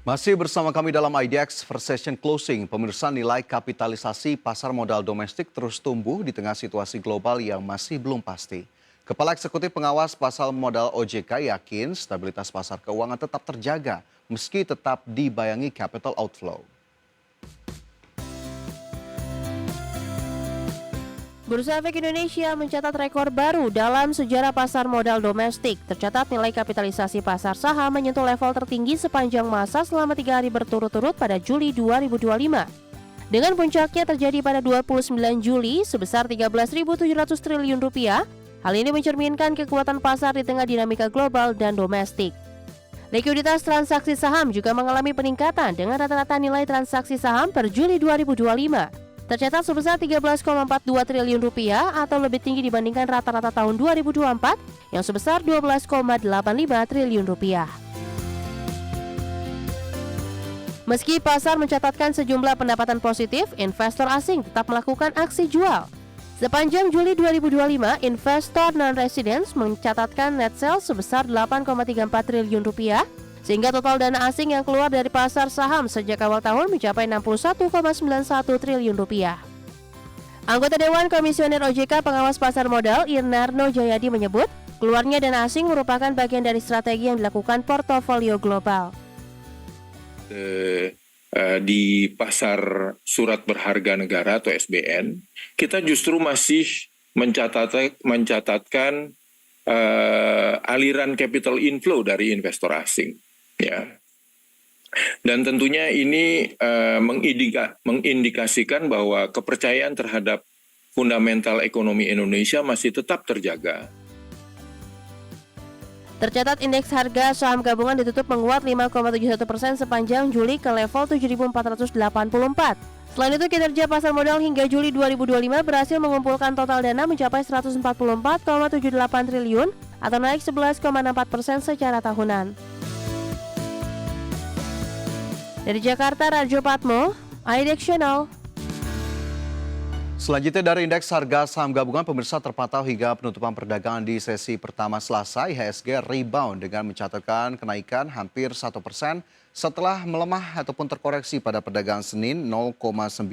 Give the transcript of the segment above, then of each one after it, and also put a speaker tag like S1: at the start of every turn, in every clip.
S1: Masih bersama kami dalam IDX First Session Closing, pemirsa, nilai kapitalisasi pasar modal domestik terus tumbuh di tengah situasi global yang masih belum pasti. Kepala Eksekutif Pengawas Pasar Modal OJK yakin stabilitas pasar keuangan tetap terjaga meski tetap dibayangi capital outflow.
S2: Bursa Efek Indonesia mencatat rekor baru dalam sejarah pasar modal domestik. Tercatat nilai kapitalisasi pasar saham menyentuh level tertinggi sepanjang masa selama 3 hari berturut-turut pada Juli 2025. Dengan puncaknya terjadi pada 29 Juli sebesar 13.700 triliun rupiah. Hal ini mencerminkan kekuatan pasar di tengah dinamika global dan domestik. Likuiditas transaksi saham juga mengalami peningkatan dengan rata-rata nilai transaksi saham per Juli 2025. Tercatat sebesar 13,42 triliun rupiah atau lebih tinggi dibandingkan rata-rata tahun 2024 yang sebesar 12,85 triliun rupiah. Meski pasar mencatatkan sejumlah pendapatan positif, investor asing tetap melakukan aksi jual. Sepanjang Juli 2025, investor non-residence mencatatkan net sales sebesar 8,34 triliun rupiah, sehingga total dana asing yang keluar dari pasar saham sejak awal tahun mencapai 61,91 triliun rupiah. Anggota Dewan Komisioner OJK Pengawas Pasar Modal Irnarno Jayadi menyebut, keluarnya dana asing merupakan bagian dari strategi yang dilakukan portofolio global.
S3: Di pasar surat berharga negara atau SBN, kita justru masih mencatatkan aliran capital inflow dari investor asing. Ya, dan tentunya ini mengindikasikan bahwa kepercayaan terhadap fundamental ekonomi Indonesia masih tetap terjaga.
S2: Tercatat indeks harga saham gabungan ditutup menguat 5,71% sepanjang Juli ke level 7.484. Selain itu, kinerja pasar modal hingga Juli 2025 berhasil mengumpulkan total dana mencapai 144,78 triliun atau naik 11,64% secara tahunan. Dari Jakarta, Rajo Patmo, IDX Channel.
S1: Selanjutnya dari indeks harga saham gabungan, pemirsa, terpantau hingga penutupan perdagangan di sesi pertama Selasa, IHSG rebound dengan mencatatkan kenaikan hampir 1% setelah melemah ataupun terkoreksi pada perdagangan Senin 0,9%.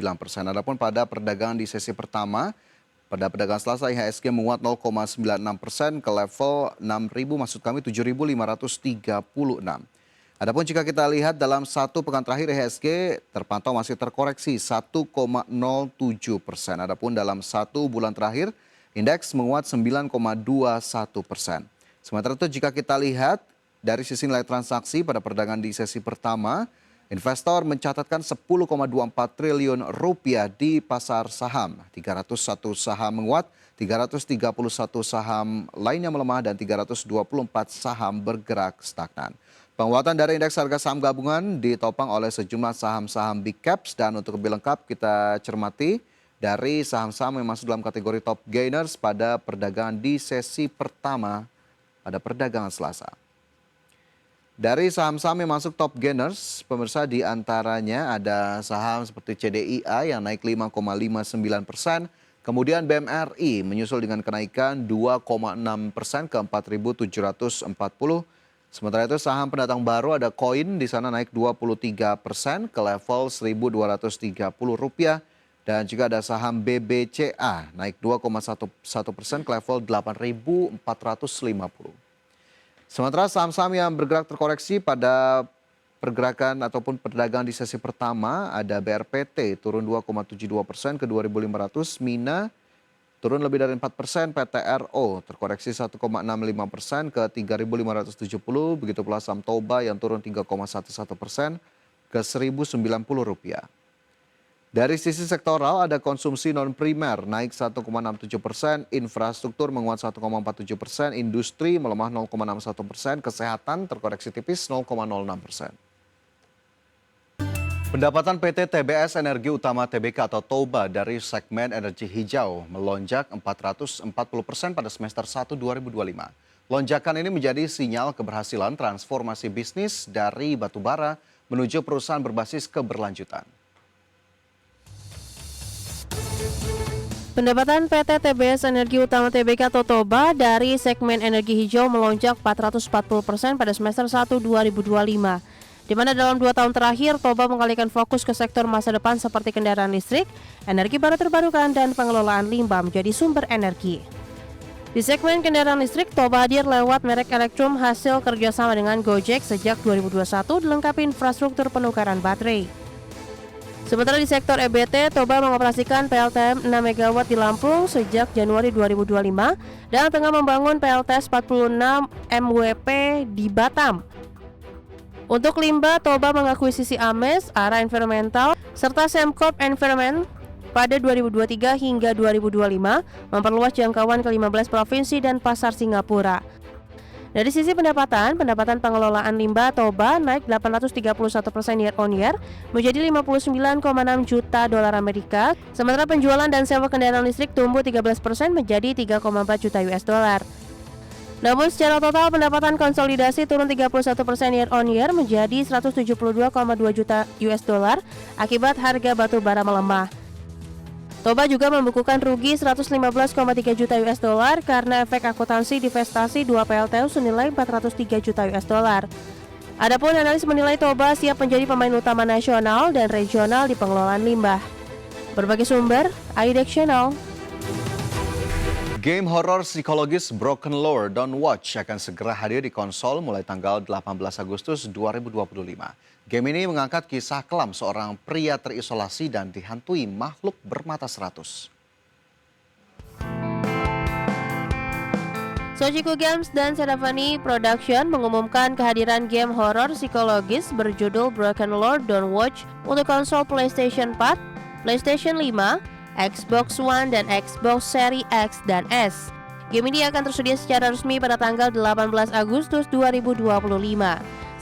S1: Adapun pada perdagangan di sesi pertama, pada perdagangan Selasa IHSG menguat 0,96% ke level 7.536. Adapun jika kita lihat dalam satu pekan terakhir, IHSG terpantau masih terkoreksi 1,07%. Adapun dalam satu bulan terakhir, indeks menguat 9,21%. Sementara itu jika kita lihat dari sisi nilai transaksi pada perdagangan di sesi pertama, investor mencatatkan 10,24 triliun rupiah di pasar saham. 301 saham menguat, 331 saham lainnya melemah, dan 324 saham bergerak stagnan. Penguatan dari indeks harga saham gabungan ditopang oleh sejumlah saham-saham big caps, dan untuk lebih lengkap kita cermati dari saham-saham yang masuk dalam kategori top gainers pada perdagangan di sesi pertama pada perdagangan Selasa. Dari saham-saham yang masuk top gainers, pemirsa, di antaranya ada saham seperti CDIA yang naik 5,59%, kemudian BMRI menyusul dengan kenaikan 2,6% ke 4.740. Sementara itu saham pendatang baru ada Koin di sana naik 23% ke level Rp1.230, dan juga ada saham BBCA naik 2,1% ke level 8.450. Sementara saham-saham yang bergerak terkoreksi pada pergerakan ataupun perdagangan di sesi pertama ada BRPT turun 2,72% ke 2.500, Mina turun lebih dari 4%, PTRO terkoreksi 1,65% ke 3.570, begitu pula saham Toba yang turun 3,11% ke Rp1.090. Dari sisi sektoral ada konsumsi non-primer naik 1,67%, infrastruktur menguat 1,47%, industri melemah 0,61%, kesehatan terkoreksi tipis 0,06%. Pendapatan PT TBS Energi Utama Tbk atau Toba dari segmen energi hijau melonjak 440% pada semester 1 2025. Lonjakan ini menjadi sinyal keberhasilan transformasi bisnis dari batubara menuju perusahaan berbasis keberlanjutan.
S2: Pendapatan PT TBS Energi Utama Tbk atau Toba dari segmen energi hijau melonjak 440% pada semester 1 2025. di mana dalam 2 tahun terakhir Toba mengalihkan fokus ke sektor masa depan seperti kendaraan listrik, energi baru terbarukan, dan pengelolaan limbah menjadi sumber energi. Di segmen kendaraan listrik, Toba hadir lewat merek Elektrum hasil kerjasama dengan Gojek sejak 2021 dilengkapi infrastruktur penukaran baterai. Sementara di sektor EBT, Toba mengoperasikan PLTM 6 MW di Lampung sejak Januari 2025 dan tengah membangun PLTS 46 MWP di Batam. Untuk limbah, Toba mengakuisisi Ames, Ara Environmental, serta Semcorp Environment pada 2023 hingga 2025, memperluas jangkauan ke 15 provinsi dan pasar Singapura. Dari sisi pendapatan pengelolaan limbah Toba naik 831% year on year menjadi 59,6 juta dolar Amerika, sementara penjualan dan sewa kendaraan listrik tumbuh 13% menjadi 3,4 juta US dollar. Namun secara total pendapatan konsolidasi turun 31% year on year menjadi 172,2 juta US dollar akibat harga batu bara melemah. Toba juga membukukan rugi 115,3 juta US dollar karena efek akuntansi divestasi 2 PLTU senilai 403 juta US dollar. Adapun analis menilai Toba siap menjadi pemain utama nasional dan regional di pengelolaan limbah. Berbagai sumber, IDEX Channel.
S1: Game horor psikologis Broken Lore Don't Watch akan segera hadir di konsol mulai tanggal 18 Agustus 2025. Game ini mengangkat kisah kelam seorang pria terisolasi dan dihantui makhluk bermata 100.
S2: Sojiku Games dan Sedavani Production mengumumkan kehadiran game horor psikologis berjudul Broken Lore Don't Watch untuk konsol PlayStation 4, PlayStation 5, Xbox One, dan Xbox Series X dan S. Game ini akan tersedia secara resmi pada tanggal 18 Agustus 2025.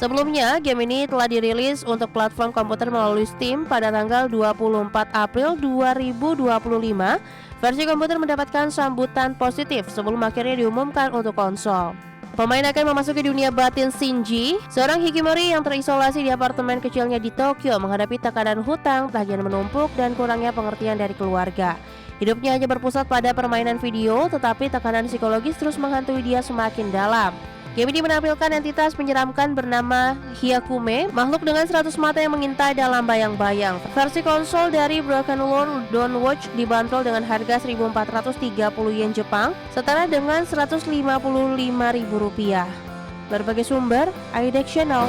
S2: Sebelumnya, game ini telah dirilis untuk platform komputer melalui Steam pada tanggal 24 April 2025. Versi komputer mendapatkan sambutan positif sebelum akhirnya diumumkan untuk konsol. Pemain akan memasuki dunia batin Shinji, seorang hikimori yang terisolasi di apartemen kecilnya di Tokyo menghadapi tekanan hutang, tagihan menumpuk, dan kurangnya pengertian dari keluarga. Hidupnya hanya berpusat pada permainan video, tetapi tekanan psikologis terus menghantui dia semakin dalam. Game ini menampilkan entitas menyeramkan bernama Hyakume, makhluk dengan 100 mata yang mengintai dalam bayang-bayang. Versi konsol dari Broken Lore Don't Watch dibanderol dengan harga 1.430 yen Jepang, setara dengan Rp155.000. Berbagai sumber, IDEX Channel.